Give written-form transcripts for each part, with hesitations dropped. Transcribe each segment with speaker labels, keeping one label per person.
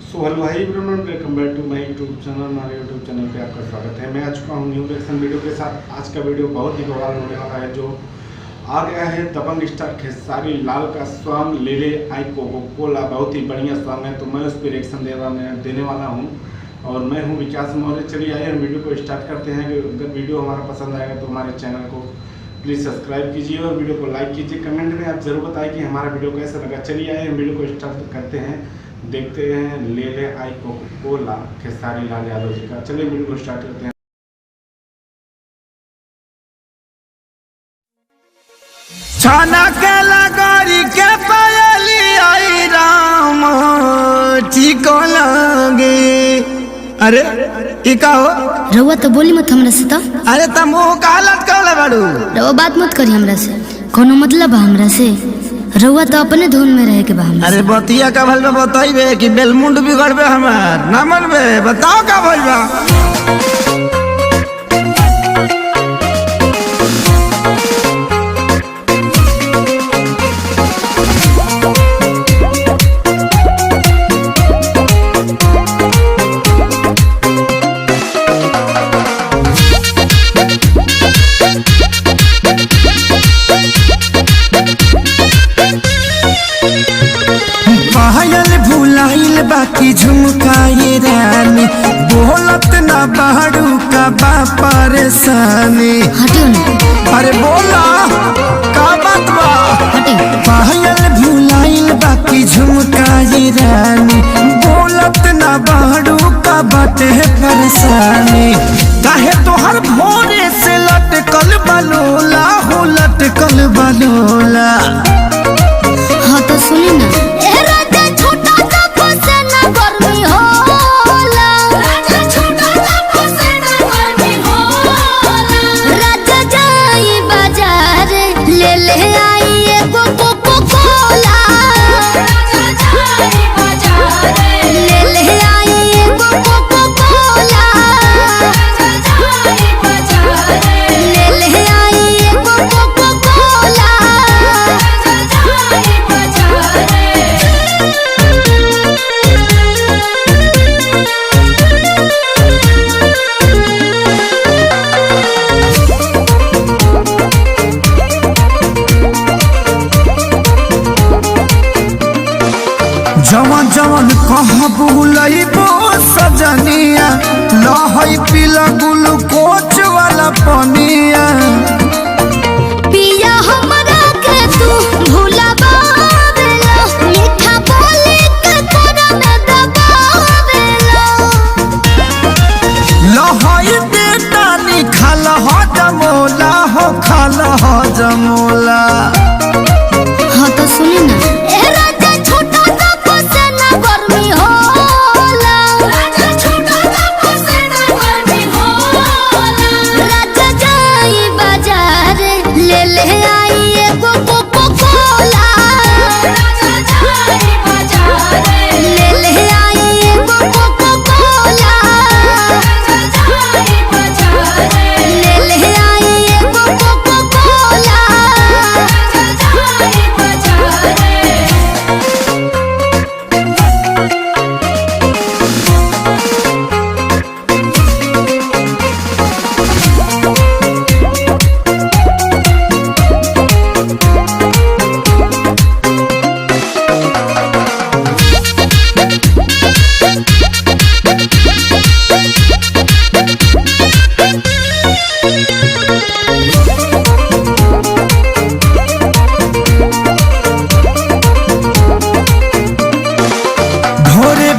Speaker 1: So hello भाई everyone, welcome bank two माय YouTube channel. हमारे YouTube channel पे आपका स्वागत है। मैं आ चुका हूँ न्यू रिएक्शन वीडियो के साथ। आज का वीडियो बहुत ही बवाल होने वाला है। जो आ गया है दबंग स्टार खेसारी लाल का सॉन्ग ले ले आई कोको कोला। बहुत ही बढ़िया सॉन्ग है, तो मैं उस पर रिएक्शन देने वाला हूँ और मैं हूँ विकास मौर्य। चलिए आइए हम वीडियो को स्टार्ट करते हैं। अगर वीडियो हमारा पसंद आएगा तो हमारे चैनल को प्लीज़ सब्सक्राइब कीजिए और वीडियो को लाइक कीजिए। कमेंट में आप जरूर बताएं कि हमारा वीडियो कैसा लगा। चलिए आइए हम वीडियो को स्टार्ट करते हैं, देखते हैं ले ले आई कोको कोला खेसारी लाल यादव जी का। चलिए वीडियो को स्टार्ट करते हैं।
Speaker 2: छाना के लगारी के पायली आई राम ठीक लगे। अरे ई का हो
Speaker 3: रउआ तो बोली मत हमरा से। तो
Speaker 2: अरे त मुंह का लटकल बाड़ू।
Speaker 3: रउआ बात मत करी हमरा से, कोनो मतलब बा हमरा से। रउआ तो अपने धुन में रहे के बा हमरा
Speaker 2: अरे
Speaker 3: से।
Speaker 2: बतिया का भल में बताइबे कि बेलमुंड बिगड़बे हमार ना मनबे। बताओ का भइल बा। पायल भुलाइल बाकी झुमकाए रानी, बोलत ना बाड़ू का बा परेशानी।
Speaker 3: हटियो ना,
Speaker 2: अरे बोला का बात बा।
Speaker 3: हटियो।
Speaker 2: पायल भुलाइल बाकी झुमकाए रानी, बोलत ना बाड़ू का बाटे परेशानी। काहे तोहर भोरे से लटकल बलोला हो, लटकल बलोला।
Speaker 3: हाँ तो सुनी ना।
Speaker 2: जवन जवन कहाँ बुलइबो सजनिया, लहई पीला ग्लूकोच वाला पनिया।
Speaker 3: पिया हमरा के तू भुलावेला, मीठा बोली के तोरा में दबावेला।
Speaker 2: लहई बेटा निखाल हो जमोला हो, खाल हो जमोला।
Speaker 3: हाँ तो सुनी ना।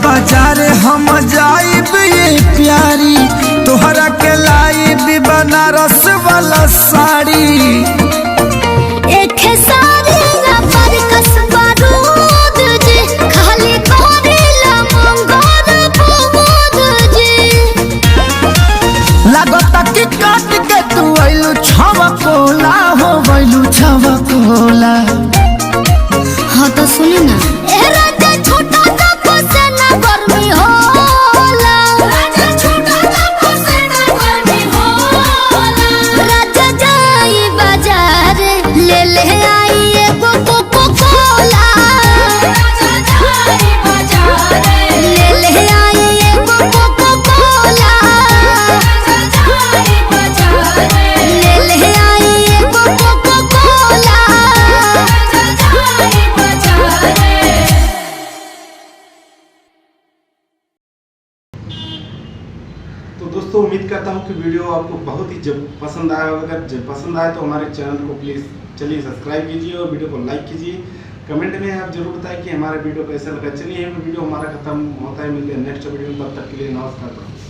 Speaker 2: बाजार हम जाइब ये प्यारी, तोहरा के लाइब बनारस वाला साड़ी।
Speaker 3: एक सारी ना पर कसबा रूद जी, खाली करेला मंगोर बहुत जी।
Speaker 2: लागता कि काट के तू आइलू छवा कोला हो, वैलू छवा कोला।
Speaker 3: हाँ तो सुनी ना। ले ले आई
Speaker 1: तो दोस्तों उम्मीद करता हूँ कि वीडियो आपको बहुत ही जब पसंद आया होगा। अगर जब पसंद आए तो हमारे चैनल को प्लीज़ चलिए सब्सक्राइब कीजिए और वीडियो को लाइक कीजिए। कमेंट में आप जरूर बताएं कि हमारे वीडियो कैसा लगा। चलिए वीडियो हमारा खत्म होता है, मिलते हैं नेक्स्ट वीडियो में, तब तक के लिए नमस्कार।